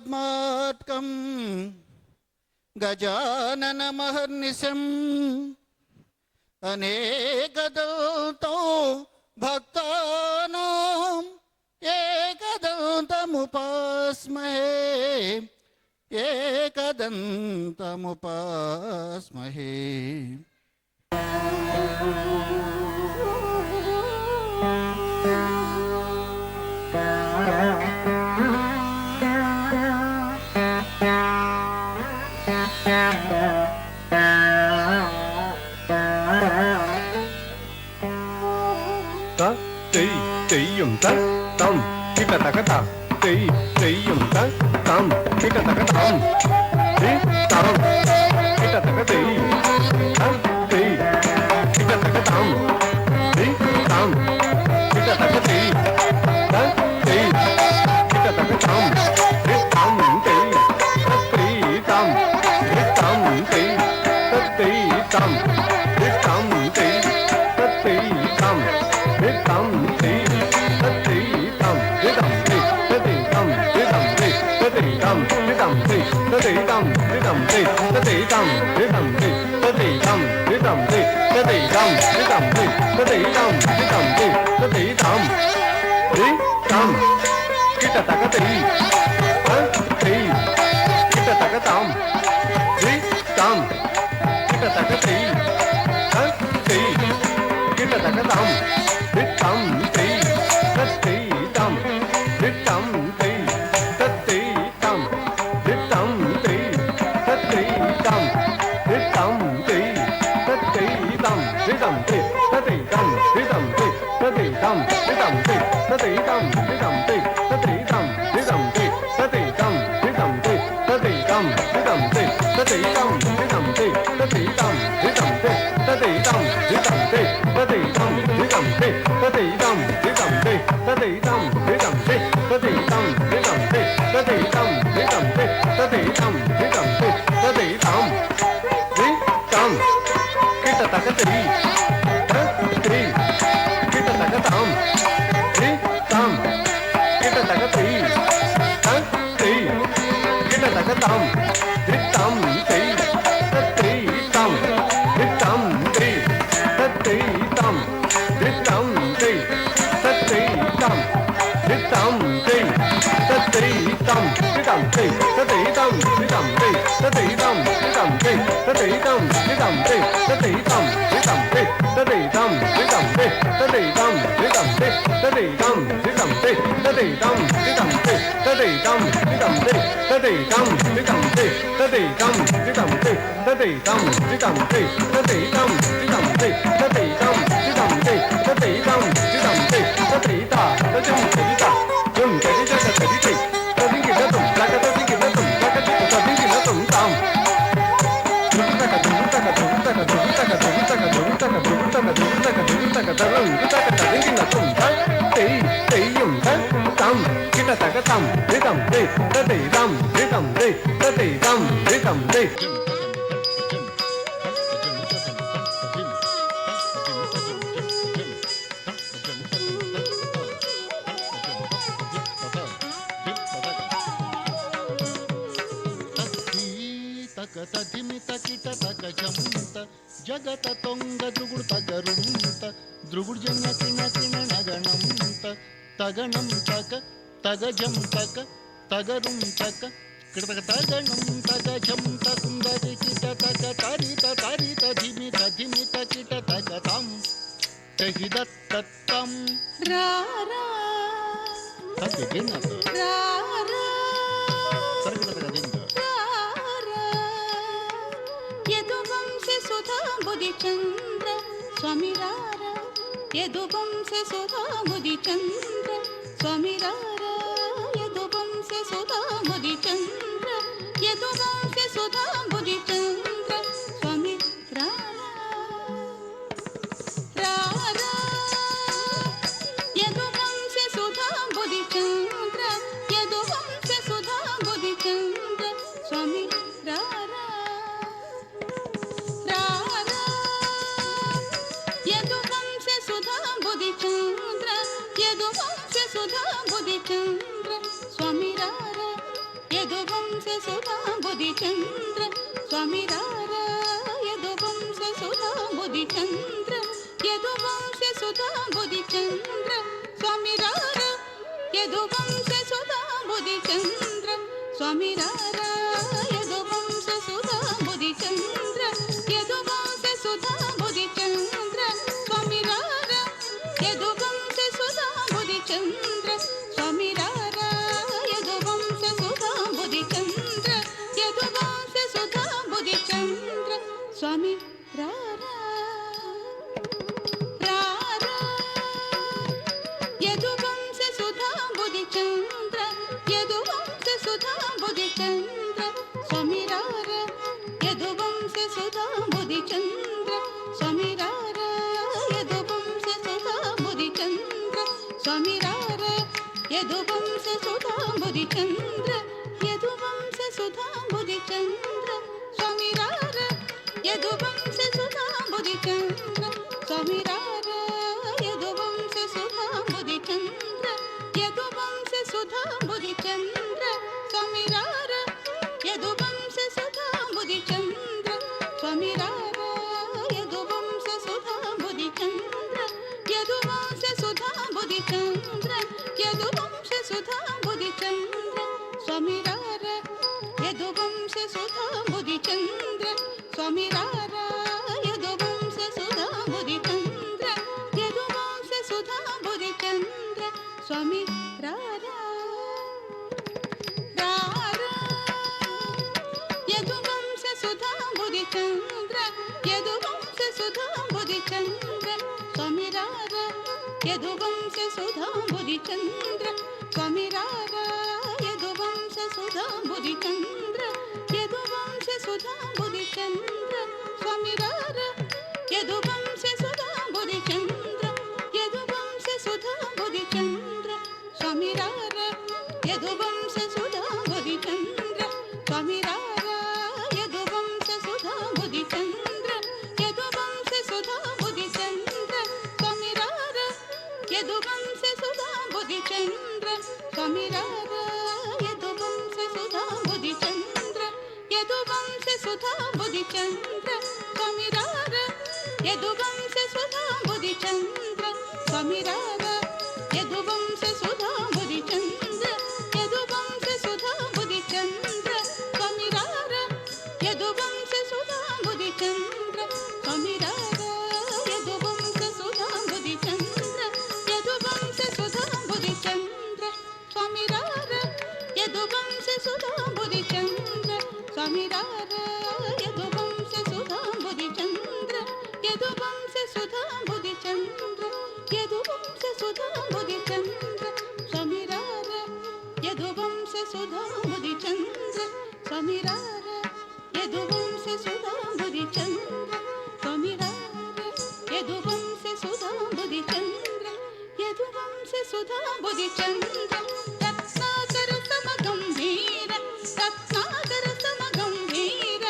पद्मार्कं गजाननमहर्निशम् अनेकदन्तो भक्तानाम् एकदन्तमुपास्महे एकदन्तमुपास्महे। kita tak ketam, teyum tak tam, kita tak ketam, tam, kita tak ketam, kita tak ketam, tam, kita tak ketam, kita tak ketam, tam, kita tak ketam, kita tak ketam, tam, kita tak ketam, kita tak ketam, tam, జగత తొంగ ద్రుగుడు తగరుంత ద్రుగుడు జంగ కిణ కిణ నగణంత తగణం తక తగజం తక తగరుం తక కిడతక తగణం తగజం తకుందరి కిట తక తరిత తరిత ధిమిత ధిమిత కిట తక తం తహిదత్తత్తం రారా తగిన రారా సరగత తగదింద सुधाबुदि चंद्र स्वामी रारा यदुबं से सुधाबुदि चंद्र स्वामी रारा यदुबं से सुधाबुदि चंद्र यदुबं से सुधाबुदि चंद्र स्वामी रारा रारा यदुबं से सुधाबुदि चंद्र यदुबं से सुधाबुदि चंद्र स्वामी रारा चंद्र ಯದುವಂಶ ಸುಧಾ ಬುಧಿ ಚಂದ್ರ ಸ್ವಾಮಿ ರಾರ ಯದುವಂಶ ಸುಧಾ ಬುಧಿ ಚಂದ್ರ ಯದುವಂಶ ಸುಧಾ ಬುಧಿ ಚಂದ್ರ ಸ್ವಾಮಿ ರಾರ ಯದುವಂಶ ಸುಧಾ ಬುಧಿ ಚಂದ್ರ ಸ್ವಾಮಿ ರಾರ ಯದುವಂಶ ಸುಧಾ ಬುಧಿ ಚಂದ್ರ ಯದುವಂಶ ಸುಧಾ ಬುಧಿ ಚಂದ್ರ ಸ್ವಾಮಿ ರಾರ ಯದುವಂಶ ಸುಧಾ ಬುಧಿ ಚಂದ್ರ ಸ್ವಾಮಿ ರಾರ ಯದುವಂಶ ಸುಧಾ ಬುಧಿ ಚಂದ್ರ ಯದುವಂಶ ಸುಧಾ ಬುಧಿ ಚಂದ್ರ ಸ್ವಾಮಿ ರಾರ ರಾರ ಯದುವಂಶ ಸುಧಾ ಬುಧಿ ಚಂದ್ರ ಯದುವಂಶ ಸುಧಾ ಬುಧಿ ಚಂದ್ರ ಸ್ವಾಮಿ ರಾರ ಯದುವಂಶ ಸುಧಾ ಬುಧಿ ಚಂದ್ರ ಸ್ವಾಮಿ ರಾರ ಯದುವಂಶ ಸುಧಾ ಬುಧಿ ಚಂದ್ರ ಸ್ವಾಮಿ ರಾರ ಯದುವಂಶ ಸುಧಾ ಬುಧಿ ಚಂದ್ರ ಯದುವಂಶ ಸುಧಾ ಬುಧಿ ಚಂದ್ರ ಸ್ವಾಮಿ ರಾರ ಯದುವಂಶ ಸುಧಾ ಬುಧಿ ಚಂದ್ರ ಸ್ವಾಮಿ ರಾರ ಯದುವಂಶ ಸುಧಾ ಬುಧಿ ಚಂದ್ರ ಯದುವಂಶ ಸುಧಾ ಬುಧಿ ಚಂದ್ರ ಸ್ವಾಮಿ ರಾರ ಯದುವಂಶ ಸುಧಾ ಬುಧಿ ಚಂದ್ರ ಸ್ವಾಮಿ ರಾರ ಯದುವಂಶ ಸುಧಾ ಬುಧಿ ಚಂದ್ರ ಯದುವಂಶ ಸುಧಾ ಬುಧಿ ಚಂದ್ರ ಯದುವಂಶ ಸುಧಾ ಬುಧಿ ಚಂದ್ರ ಸ್ವಾಮಿ ರಾರ ಯದುವಂಶ ಸುಧಾ ಬುಧಿ ಚಂದ್ರ ಸ್ವಾಮಿ ರಾರ ಯದುವಂಶ ಸುಧಾ ಬುಧಿ ಚಂದ್ರ ಯದುವಂಶ ಸುಧಾ ಬುಧಿ ಚಂದ್ರ ಸ್ವಾಮಿ ರಾರ ರಾರ ಯದುವಂಶ ಸುಧಾ ಬುಧಿ ಚಂದ್ರ ಯದುವಂಶ ಸುಧಾ ಬುಧಿ ಚಂದ್ರ ಸ್ವಾಮಿ ರಾರ ಯದುವಂಶ ಸುಧಾ ಬುಧಿ ಚಂದ್ರ ಸ್ವಾಮಿ ರಾರ ಯದುವಂಶ ಸುಧಾ ಬುಧಿ ಚಂದ್ರ ಯದುವಂಶ ಸುಧಾ ಬುಧಿ ಚಂದ್ರ ಸ್ವಾಮಿ ರಾರ ಯದುವಂಶ ಸುಧಾ ಬುಧಿ ಚಂದ್ರ ಯದುವಂಶ ಸುಧಾ ಬುಧಿ ಚಂದ್ರ ಸ್ವಾಮಿ ರಾರ ಯದುವಂಶ ಸುಧಾ ಬುಧಿ ಚಂದ್ರ ಸ್ವಾಮಿ ರಾರ ಯದುವಂಶ ಸುಧಾ ಬುಧಿ ಚಂದ್ರ ಯದುವಂಶ ಸುಧಾ ಬುಧಿ ಚಂದ್ರ ಸ್ವಾಮಿ ರಾರ ಯದುವಂಶ ಸುಧಾ ಬುಧಿ ಚಂದ್ರ ಸ್ವಾಮಿ ರಾರ ಯದುವಂಶ ಸುಧಾ ಬುಧಿ ಚಂದ್ರ ಯದುವಂಶ ಸುಧಾ ಬುಧಿ ಚಂದ್ರ ಸ್ವಾಮಿ ರಾರ ಯದುವಂಶ ಸುಧಾ ಬುಧಿ ಚಂದ್ರ ಸ್ವಾಮಿ ರಾರ ಯದುವಂಶ ಸುಧಾ ಬುಧಿ ಚಂದ್ರ ಯದುವಂಶ ಸುಧಾ ಬುಧಿ ಚಂದ್ರ ಸ್ವಾಮಿ ರಾರ ಯದುವಂಶ ಸುಧಾ ಬುಧಿ ಚಂದ್ರ ಸ್ವಾಮಿ ರಾರ ಯದುವಂಶ ಸುಧಾ ಬುಧಿ ಚಂದ್ರ ಯದುವಂಶ ಸುಧಾ ಬುಧಿ ಚಂದ್ರ ಸ್ವಾಮಿ ರಾರ ಯದುವಂಶ ಸುಧಾ ಬುಧಿ ಚಂದ್ರ ಸ್ವಾಮಿ ರಾರ ಯದುವಂಶ ಸುಧಾ ಬುಧಿ ಚಂದ್ರ ಯದುವಂಶ ಸುಧಾ ಬುಧಿ ಚಂದ್ರ ಯದುವಂಶ ಸುಧಾ ಬುಧಿ ಚಂದ್ರ ಸ್ವಾಮಿ ರಾರ ಯದುವಂಶ ಸುಧಾ ಬುಧಿ ಚಂದ್ರ ಸ್ವಾಮಿ ರಾರ ಯದುವಂಶ ಸುಧಾ ಬುಧಿ ಚಂದ್ರ ಸ್ವಾಮಿ ರಾರ ಯದುವಂಶ ಸುಧಾ ಬುಧಿ ಚಂದ್ರ ಯದುವಂಶ ಸುಧಾ ಬುಧಿ ಚಂದ್ರ ರತ್ನಾಕರ ಸಮಗಂಭೀರ ರತ್ನಾಕರ ಸಮಗಂಭೀರ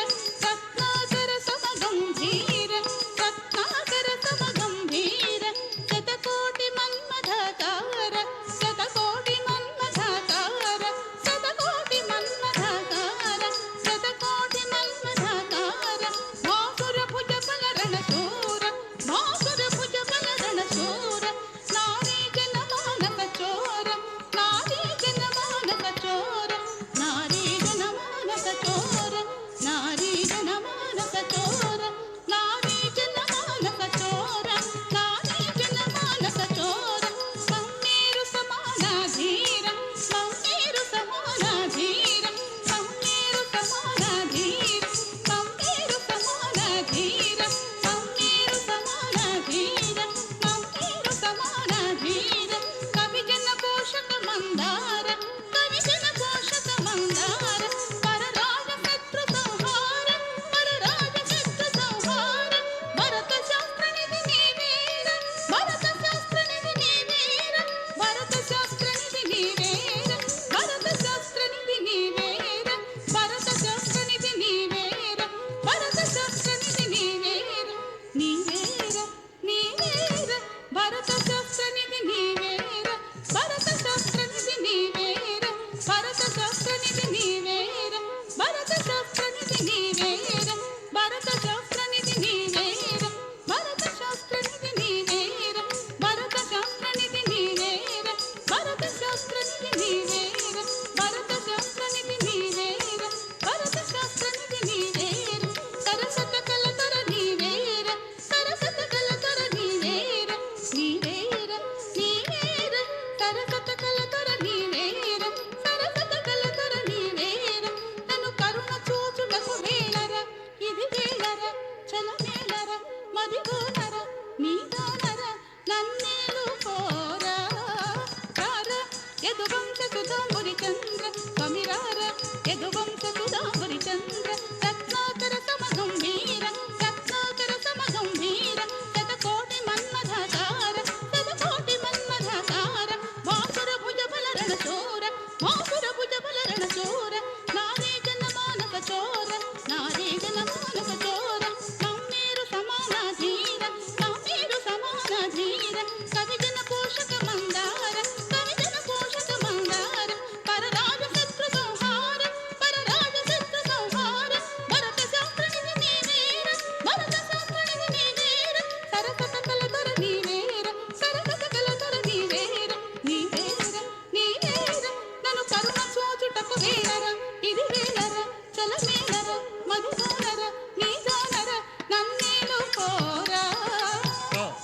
ರತ್ನಾಕರ ಸಮಗಂಭೀರ ರತ್ನಾಕರ ಸಮಗಂಭೀರ ಶತಕೋಟಿ ಮನ್ಮಥಕಾರ ಶತಕೋಟಿ ಮನ್ಮಥಕಾರ ಶತಕೋಟಿ ಮನ್ಮಥಕಾರ ಶತಕೋಟಿ ಮನ್ಮಥಕಾರ ಭಾಸುರ ಭುಜ ಬಲರಣ ಶೂರ ಭಾಸುರ ಭುಜ ಬಲರಣ ಶೂರ ನಾರೀ ಜನ ಮಾನವ ಚೋರ ನಾರೀ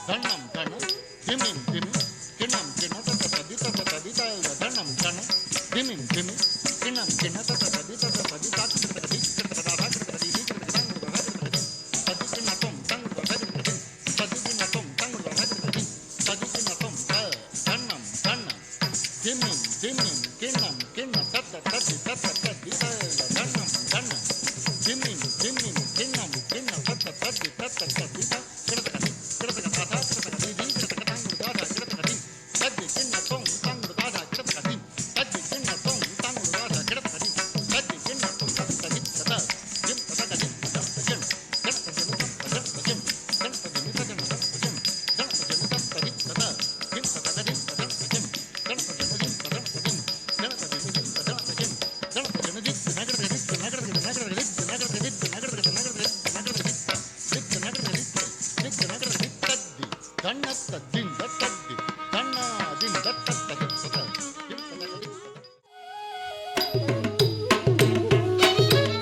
ధనం ధన ధిమిం ధిమి కిణం కిణ తత తది తత తది ధనం ధన ధిమిం ధిమి కిణం కిణ తత తది తత తది తది తది ధిమిం ధిమిం కిణం కిణ తత తది తత తది ధనం ధన ధిమిం ధిమిం కిణం కిణ తత తది తత తది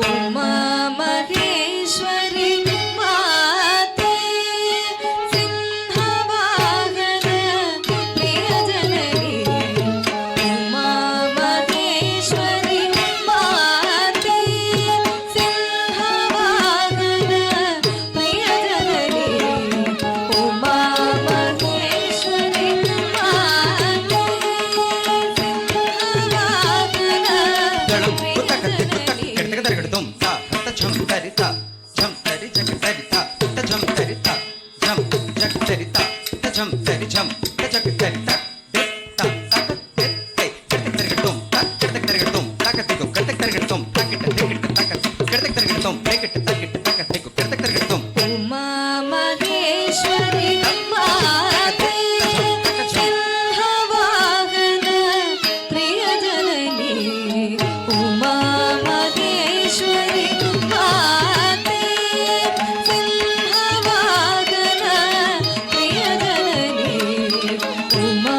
उमा महेश्वरी माते सिंहवाहन प्रियजननी उमा महेश्वरी माते सिंहवाहन प्रियजननी उमा महेश्वरी माते उमा महेश्वरी माते सिंहवाहन प्रियजननी उमा महेश्वरी माते सिंहवाहन प्रियजननी उमा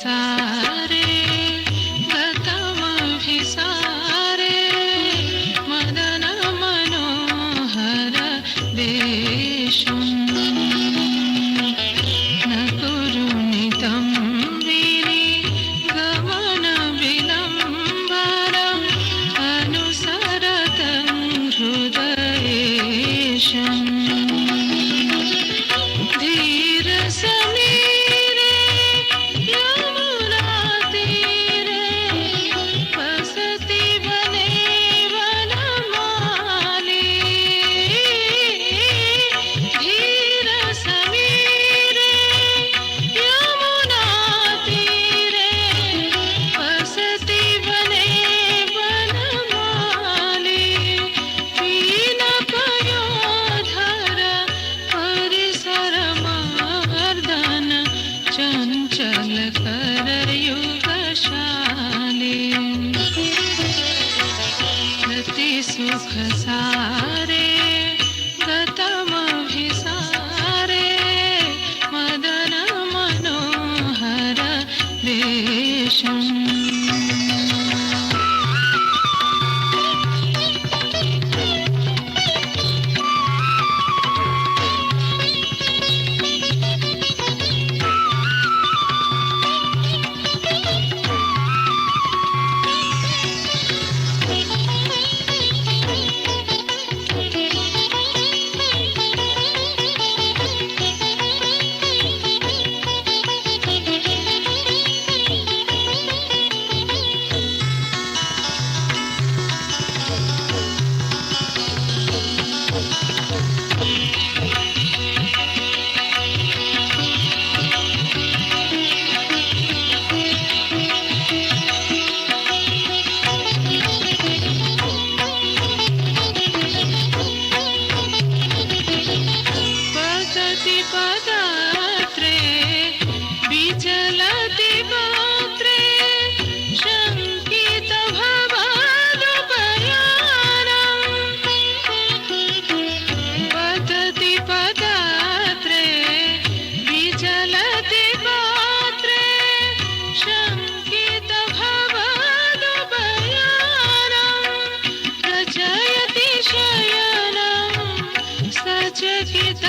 सारे गतमभिसारे मदन मनोहर वेशम् न कुरुनितं विनि गमन विलम्बनम् अनुसरतं हृदयेशम् धीर समीरे यमुना तीरे वसति वने वनमाली धीर समीरे यमुना तीरे वसति वने वनमाली पीन पयोधर परिसर मर्दन चंचल करयुगशाली रति सुख सारे गतमभिसारे मदन मनोहर वेशम् पतति पदात्रे विचलति पात्रे शङ्कित भवानुपयानम् पतति पदात्रे विचलति पात्रे शङ्कित भवानुपयानम् रचयति शयनम् सचकितनयनं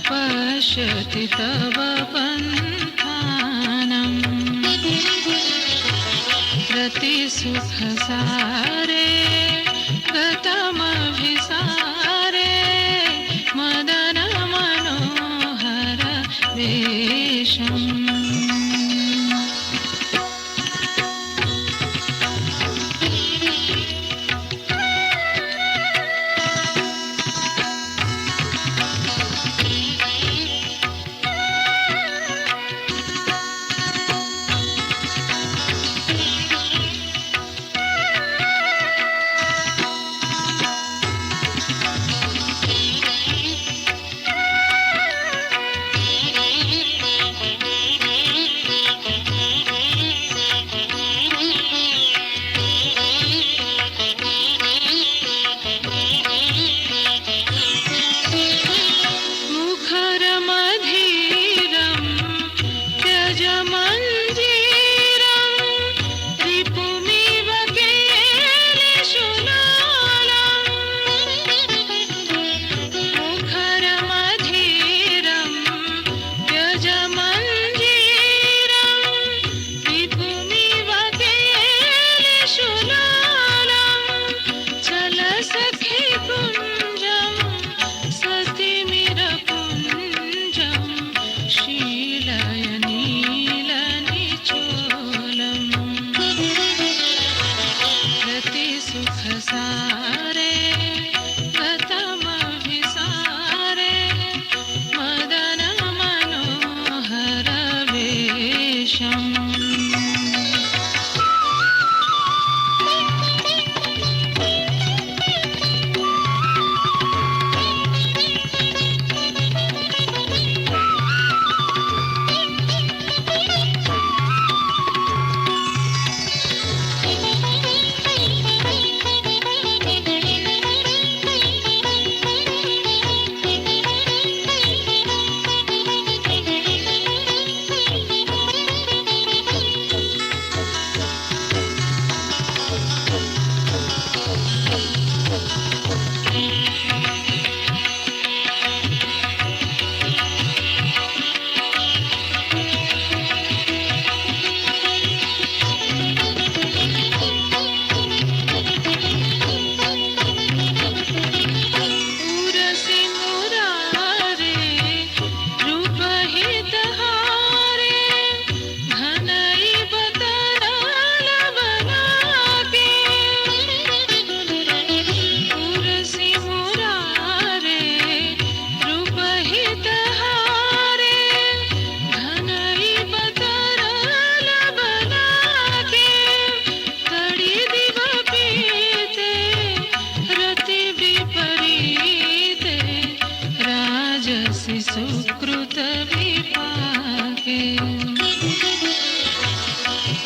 पश्यति तव पन्थानम् रति सुख सारे गतमभिसारे मदन मनोहर वेशम्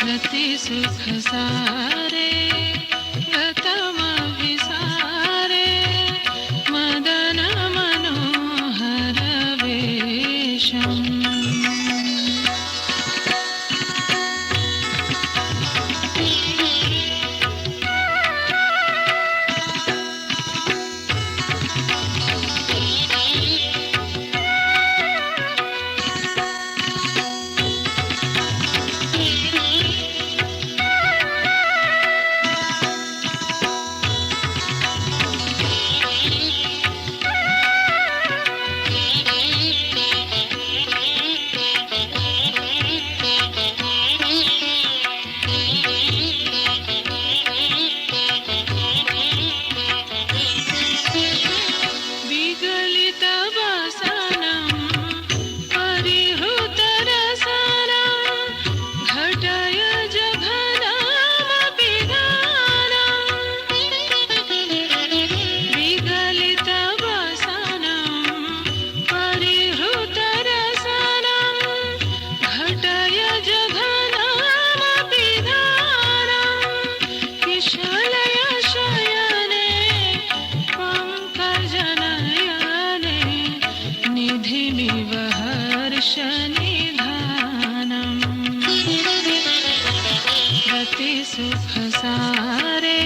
रति सुख सारे गतमभिसारे मदन मनोहर वेशम् सुख सारे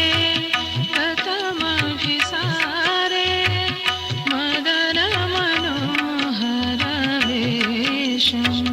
गतमभिसारे मदन मनोहर वेशम्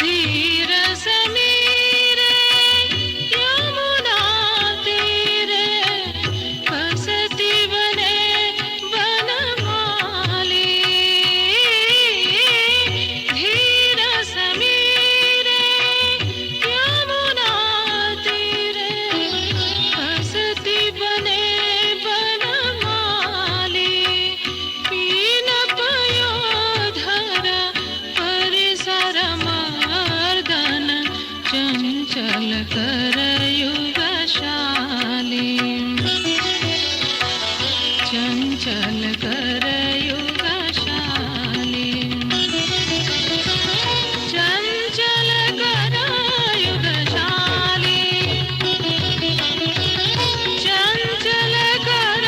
धीर समीरे यमुना तीरे बसती बने बनमाली धीर समीरे यमुना तीरे बसती बने बनमाली पीन पयोधर परिसर मर्दन चंचल कर युगशाली चंचल कर युगशाली चंचल कर युगशाली चंचल कर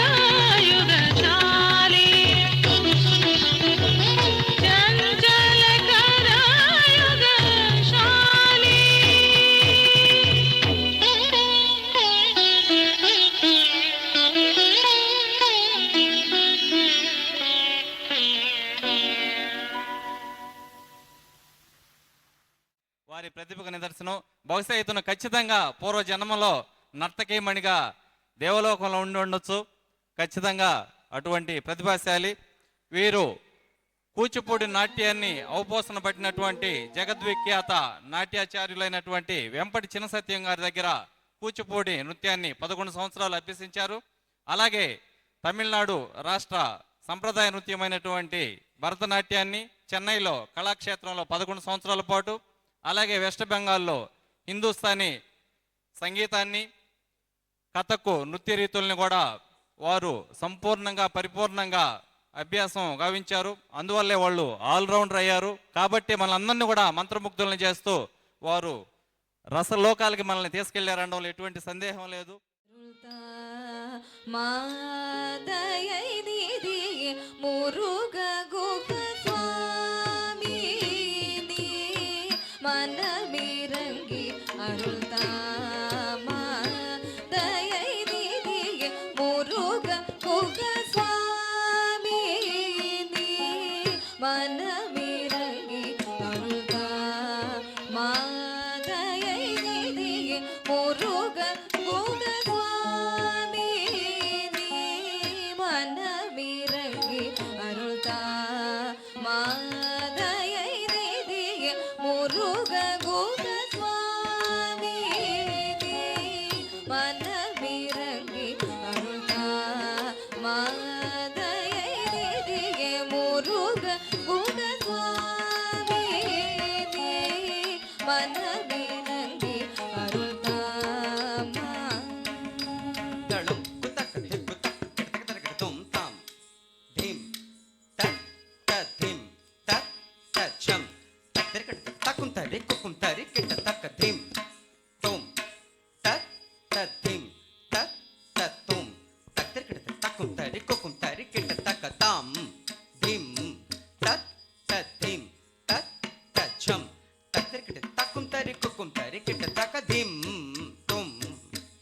युगशाली चंचल कर युगशाली వారి ప్రతిభకు నిదర్శనం. బహుశా ఇతను ఖచ్చితంగా పూర్వ జన్మలో నర్తకీమణిగా దేవలోకంలో ఉండి ఉండొచ్చు. ఖచ్చితంగా అటువంటి ప్రతిభాశాలి. వీరు కూచిపూడి నాట్యాన్ని అవపోసన పట్టినటువంటి జగద్విఖ్యాత నాట్యాచార్యులైనటువంటి వెంపటి చిన్న సత్యం గారి దగ్గర కూచిపూడి నృత్యాన్ని 11 సంవత్సరాలు అభ్యసించారు. అలాగే తమిళనాడు రాష్ట్ర సంప్రదాయ నృత్యమైనటువంటి భరతనాట్యాన్ని చెన్నైలో కళాక్షేత్రంలో 11 సంవత్సరాల పాటు, అలాగే వెస్ట్ బెంగాల్లో హిందుస్థానీ సంగీతాన్ని, కథకు నృత్య రీతుల్ని కూడా వారు సంపూర్ణంగా పరిపూర్ణంగా అభ్యాసం గావించారు. అందువల్లే వాళ్ళు ఆల్రౌండర్ అయ్యారు. కాబట్టి మనందరినీ కూడా మంత్రముగ్ధులను చేస్తూ వారు రసలోకాలకి మనల్ని తీసుకెళ్లారనడంలో ఎటువంటి సందేహం లేదు. மாதயை நிதியே முருக குக சுவாமி நீ மனமிரங்கி அருள்தாமா தயை நிதியே முருக குக சுவாமி நீ மனமிரங்கி அருள்தாமா தயை நிதியே முருக குக சுவாமி நீ மனமிரங்கி அருள்தா மாதயை நிதியே முருக குக சுவாமி நீ மனமிரங்கி அருள்தா மாதயை நிதியே முருக குக சுவாமி நீ மனமிரங்கி அருள்தா தளம் குத்தக்க திம் குத்தக்க கிடக்க தரக்க தும் தாம் திம் தத் தத் திம் தத் தத் சம் தத்திரக்க தக்கும் தரி குக்கும் தரி கிட்ட தக்க திம் தும் தத் தத் திம் தத் தத் தும் தத்திரக்க தக்கும் தரி குக்கும் தரி கிட்ட தக்க தாம் திம் தத் தத் திம் தத் தத் சம் தத்திரக்க தக்கும் தரி குக்கும் தரி கிட்ட தக்க திம் தும்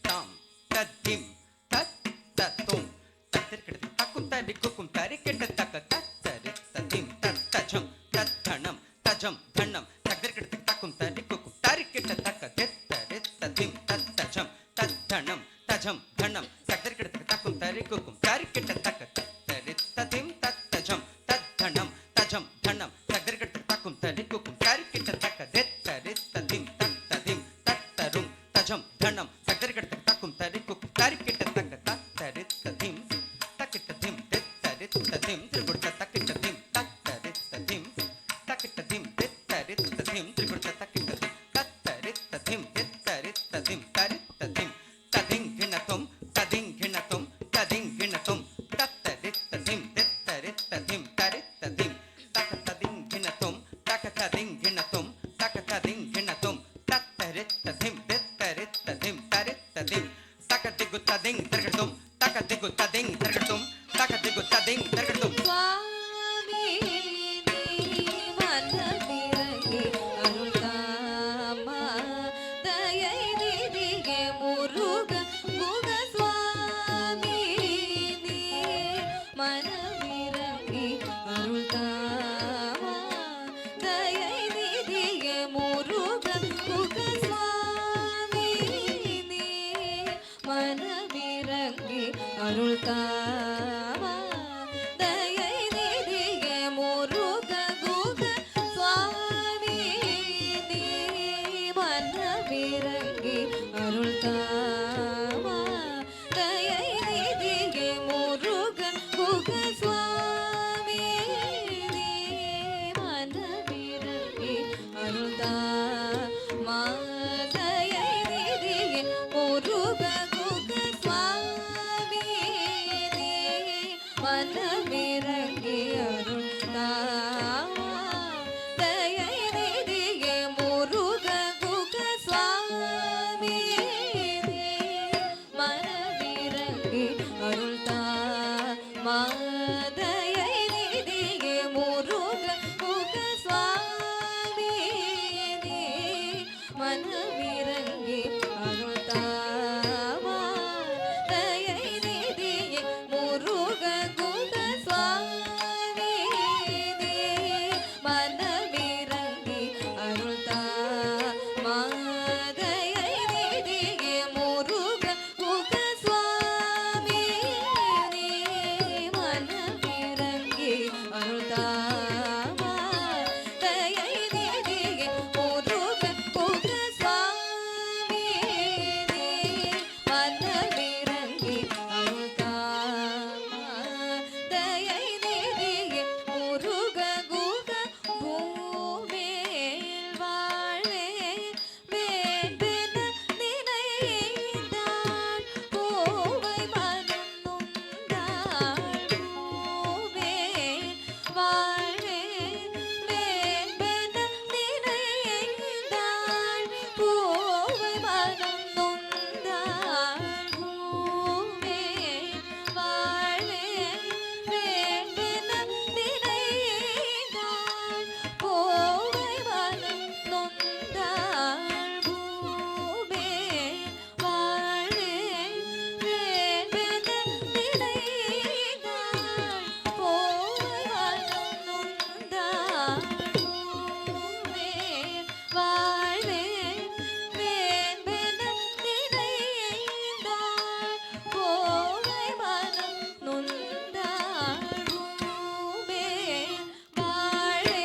தாம் தத் திம் தத் தத் தும் தத்திரக்க தக்கும் தரி குக்கும் தரி கிட்ட தக்க தத்தரி ததிம் தத் தஜம் தத் தணம் தஜம் தண்ணம் தத்திரக்க தக்கும் தரி குக்கும் தரி கிட்ட தக்க தெத்தரி ததிம் தத் தஜம் தத் தணம் தஜம் தண்ணம் தத்திரக்க தக்கும் தரி குக்கும் தரி கிட்ட தக்க தத்தரி ததிம் தத் தஜம் தத் தணம் தஜம் தண்ணம் தத்திரக்க தக்கும் தரி குக்கும் தரி கிட்ட தக்க தெத்தரி ததிம் தத் ததிம் தத்தரும் தஜம் தண்ணம் தத்திரக்க தக்கும் தரி குக்கும் தரி கிட்ட தக்க தத்தரி ததிம் தக்கிட்ட திம் தெத்தரி ததிம் திரிகுட்ட தக்கிட்ட திம் தத்தரி ததிம் தக்கிட்ட திம் தெத்தரி ததிம் திரிகுட்ட தக்கிட்ட திம் தத்தரி ததிம் தெத்தரி ததிம் தரி ததிம் ததிங் கிணத்தும் ததிங் கிணத்தும் ததிங் கிணத்தும் தத்தரி ததிம் தெத்தரி ததிம் தரி ததிம் தக்க ததிங் கிணத்தும் தக்க ததிங் கிணத்தும் தக்க ததிங் கிணத்தும் தத்தரி ததிம் தெத்தரி ததிம் தரி ததிம் தக்க திகு ததிங் திரகட்டும் தக்க திகு ததிங் திரகட்டும் தக்க திகு ததிங் திரகட்டும் சுவாமி நீ மனமிரங்கி அருள்தாமா தயை நிதியே முருக குக சுவாமி நீ மனமிரங்கி அருள்தாமா அருள் தாமா தயை நிதியே முருக குக சுவாமி நீ மனமிரங்கி அருள் தாமா தயை நிதியே முருக குக சுவாமி நீ மனமிரங்கி அருள் தாமா தயை நிதியே முருக குக சுவாமி நீ மனமிரங்கி அருள் தாமா தயை நிதியே முருக குக சுவாமி நீ மனமிரங்கி அருள் தாமா தயை நிதியே முருக குக சுவாமி நீ மனமிரங்கி அருள் தாமா தயை நிதியே முருக குக சுவாமி நீ மனமிரங்கி அருள் தாமா தயை நிதியே முருக குக சுவாமி நீ மனமிரங்கி அருள் தாமா தயை நிதியே முருக குக சுவாமி நீ மனமிரங்கி அருள் தாமா தயை நிதியே முருக குக பூமேல் வாழே வேண்டென நினைந்தாள் பூவை மனம் நொந்தாள் பூமேல் வாழே வேண்டென நினைந்தாள் பூவை மனம் நொந்தாள் பூமேல் வாழே வேண்டென நினைந்தாள் பூவை மனம் நொந்தாள் பூமேல் வாழே வேண்டென நினைந்தாள் பூவை மனம் நொந்தாள் பூமேல் வாழே வேண்டென நினைந்தாள் பூவை மனம் நொந்தாள் பூமேல் வாழே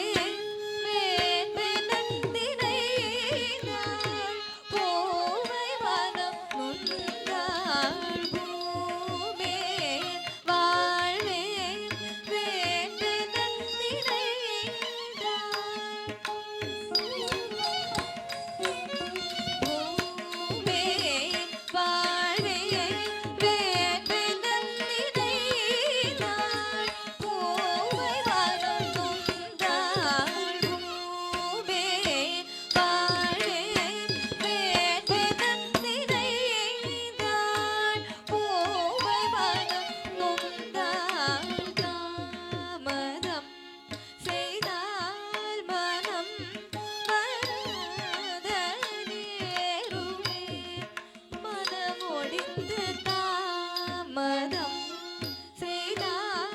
வேண்டென நினைந்தாள் பூவை மனம் நொந்தாள் பூமேல் வாழே வேண்டென பூமேல் வாழே வேண்டென நினைந்தாள் பூவை மனம் நொந்தாள் பூமேல் வாழே வேண்டென நினைந்தாள் பூவை மனம் நொந்தாள் தாமதம் செய்தால் மனம் மனதேறுமே மனமொடிந்து தாமதம் செய்தால்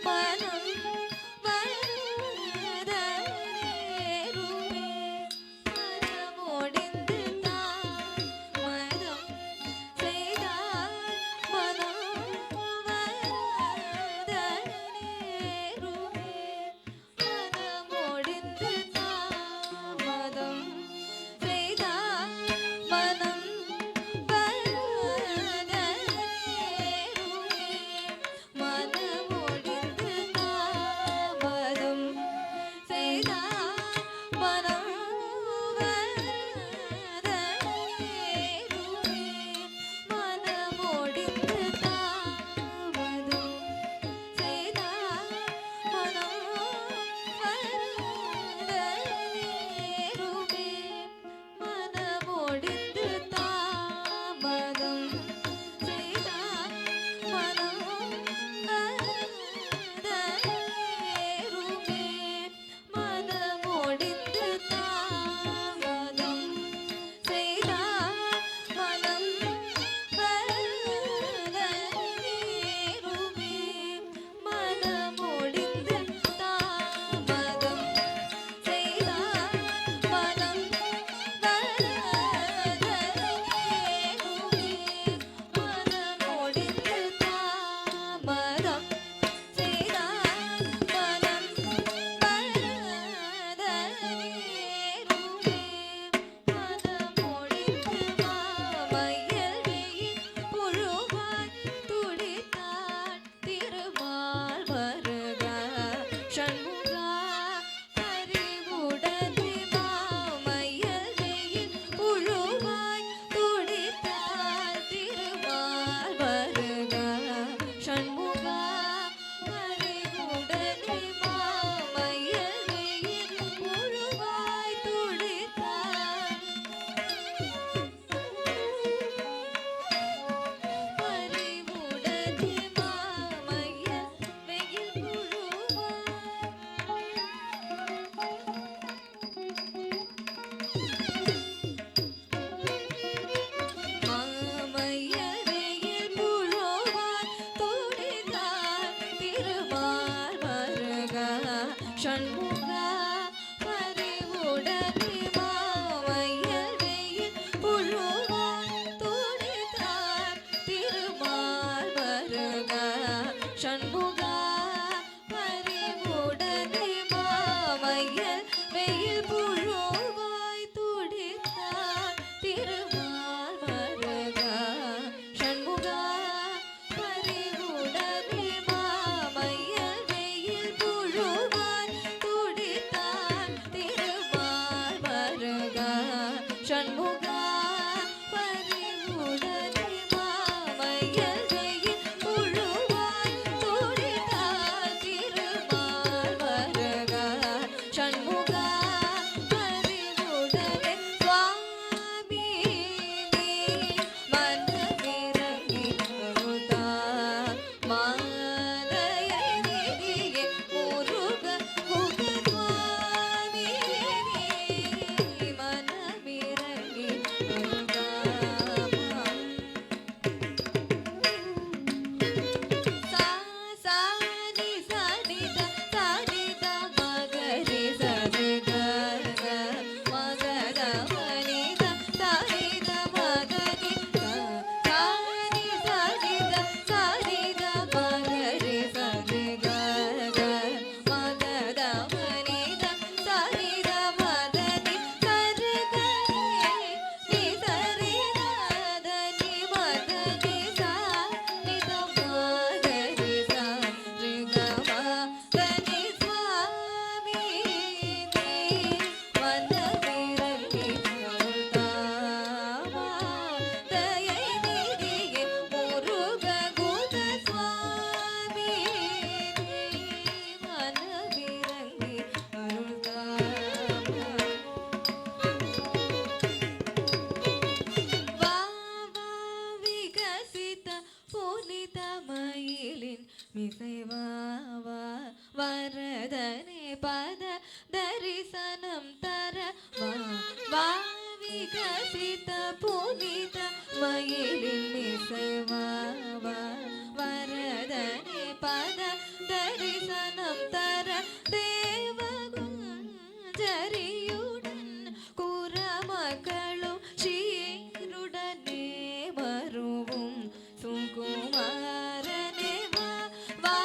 மனம் மனதேறுமே மனமொடிந்து தாமதம் செய்தால் மனம் மனதேறுமே மனமொடிந்து தாமதம் செய்தால் மனம் மனதேறுமே ஷண்முகா பறிவுடனே மாமையல் வெயில் புழுவாய் துடித்தார் திருமால் மருகா ஷண்முகா பறிவுடனே மாமையல் வெயில் புழுவாய் துடித்தார் திருமால் மருகா ஷண்முகா பறிவுடனே மாமையல் வெயில் புழுவாய் துடித்தார் திருமால் மருகா ஷண்முகா பறிவுடனே சுவாமி நீ மனமிரங்கி வருதா மாலையை நீயே முருக குக சுவாமி நீ மனமிரங்கி வருதா சா சா ni sa ni da sa ni da ma ga re sa re ga ga ma ga da ma ni da sa ni da ma ga ni sa sa ni sa ni da sa ni da ma ga re sa re ga ga ma ga da ma ni da sa ni da ma da ni sa re ga ni sa re ga da ni ma da ni sa ni da ma ga re sa re ga ma da ni swami ni மனமிரங்கி வருதாமா தயை நீயே முருக குக சுவாமி நீ மனமிரங்கி வருதாமா வா வா விகசித புனித மயிலின் மிசைவாவா வரதனே பத தரிசனம் தர வா வா விகசித புனித மயிலின் மிசைவாவா வரதனே பத தரிசனம் தர தேவகுஞ்சரியுடன் குரமக்களும் ஷீருடனே வருவும் சுகுமாரனே வா வா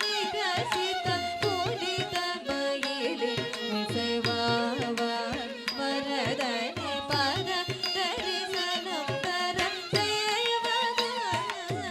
விகசித புனித மயிலின் மிசைவாவா வரதனே பத தரிசனம் தர தேவகுஞ்சரியுடன்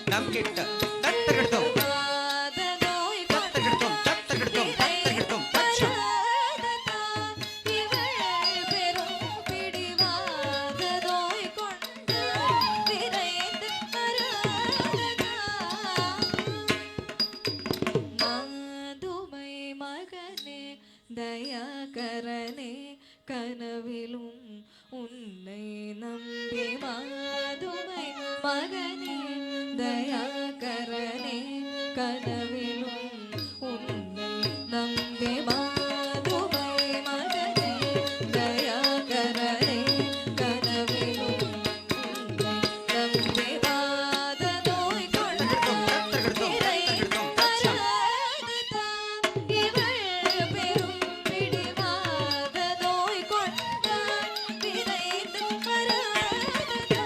தம் கிட்ட தத்தகிடுதோம் வாதனோய் தத்தகிடுதோம் தத்தகிடுதோம் தத்தகிடுதோம் தச்சம் இவள் பெரும் பிடிவாதனோய் கொண்டு விரைந்து வராததா. மாதுமை மகனே தயாகரனே கனவிலும் உன்னை நம்பி மாதுமை மகனே தயாகரனே கனவிலும் உன்னை நம்பி மாதுமை மகனே தயாகரனே கனவிலும் உன்னை நம்பி வாதனோய் கொண்டு விரைந்து வராததா. இவள் பெரும் பிடிவாதனோய் கொண்டு விரைந்து வராததா.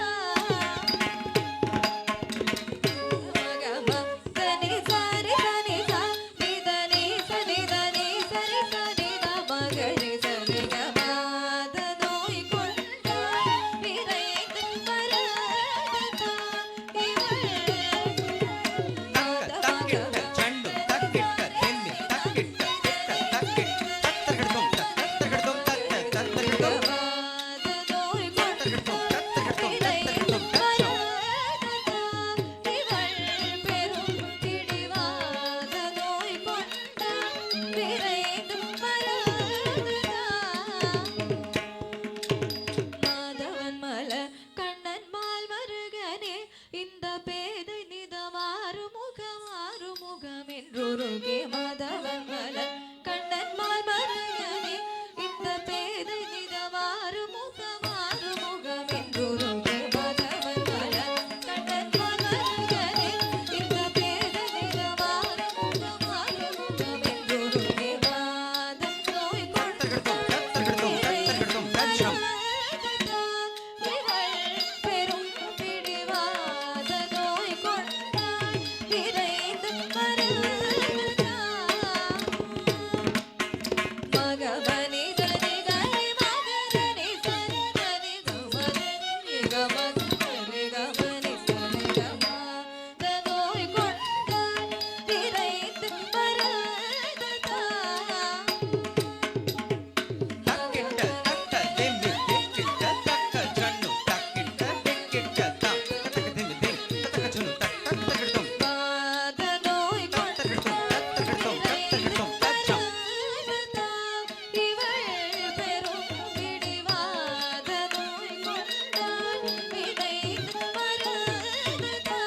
மகம தனி சரி தனி ச நிதனி சனி தனி சரி சனி த மகரி சனி கமாதனோய் கொண்டு விரைந்து வராததா. தக்கிட்ட சண்டு தக்கிட்ட தெம்மி தக்கிட்ட கிட்ட தக்கிட்ட தத்தகிடுதோம் தத்தகிடுதோம் தத்தகிடுதோம் வாதனோய் தத்தகிடுதோம் தத்தகிடுதோம் தத்தகிடுதோம் தச்சம் இவள் பெரும் பிடிவாதனோய் கொண்டு விரைந்து வராததா. மாதவன் மலர் கண்ணன் மால் மருகனே இந்த பேதை நிதமாறு முகம் என்றுருகே. மாதவன் மலர் கண்ணன் மால் மருகனே இந்த பேதை நிதமாறு முகம் என்றுருகே. மாதவன் மலர் கண்ணன் மால் மருகனே இந்த பேதை நிதமாறு முகம் என்றுருகே. வாதனோய் கொண்டு தத்தகிடுதோம் தத்தகிடுதோம் தச்சம் வராததா. இவள் பெரும் பிடிவாதனோய் கொண்டு விரைந்து வராததா. மகவனி தனி கரி மகரனி சரி தனி கமதனி கமதனி கமனி சரி கமாதனோய் கொண்டு விரைந்து வராததா. தக்கிட்ட தக்க தெம்மி திக்கிட்ட தக்க சண்டு தக்கிட்ட திக்கிட்ட தம் தத்தக தெம்மி தெம் தத்தக சண்டு தத்தகிடுதோம் வாதனோய் கொண்டு தத்தகிடுதோம் தத்தகிடுதோம் தத்தகிடுதோம் தச்சம் வராததா. இவள் பெரும் பிடிவாதனோய் கொண்டு விரைந்து வராததா.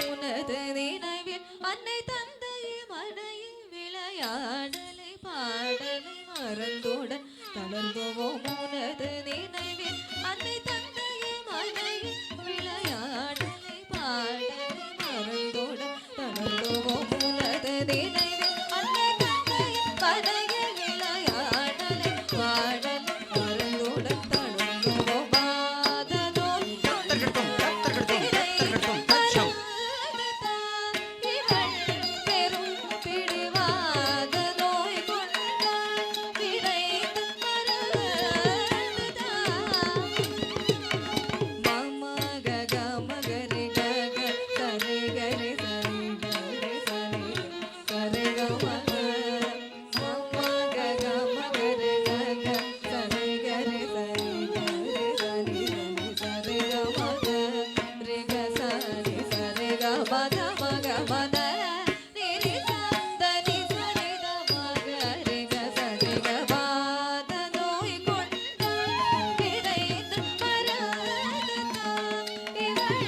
உனது நினைவில் அன்னை தந்தையை மனையில் விளையாடலை பாடலை மறந்தோட தளர்வோம். உனது நினைவில் அன்னை தந்தையை மனையில் விளையாடலை பாடலை மறந்தோட தளர்வோம். உனது நினைவில் அன்னை தந்தையை மனையில் விளையாடலை பாடலை மறந்தோட தளர்வோம். வாதனோய் தத்தகிடுதோம் தத்தகிடுதோம் தத்தகிடுதோம் தச்சம் வராததா. இவள் பெரும் பிடிவாதனோய் கொண்டு விரைந்து வராததா. மம கக மகரி கக சரி கரி சரி கரி சரி சரி கமக மம கக மகரி கக சரி கரி சரி கரி சரி சரி கமக ரி க சரி சரி கமத மக மத ரி சந்தனி சரி த மக ரி க சரி கபாதனோய் கொண்டு விரைந்து வராததா. இவள்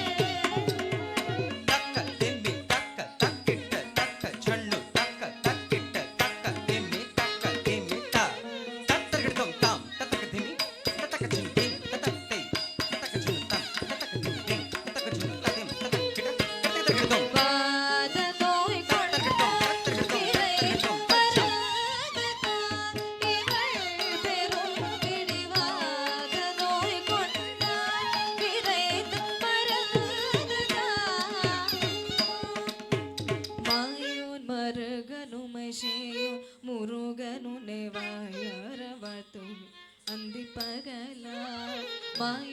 தக்க தெம்மி தக்க தக்கிட்ட தக்க சண்டு தக்க தக்கிட்ட தக்க தெம்மி தக்க தெம்மி த தத்தகிடுதோம் தாம் தத்தக தெம்மி தத்தக சண்டு தெம் தத்தகை தத்தக சண்டு தாம் தத்தக தெம்மி தெம் தத்தக சண்டு ததெம் தத்தகிட தத்தகிடுதோம் வாதனோய் கொண்டு தத்தகிடுதோம் தத்தகிடுதோம் முருகனு நெவாயாரவத்து அந்தி பகலாய் மாய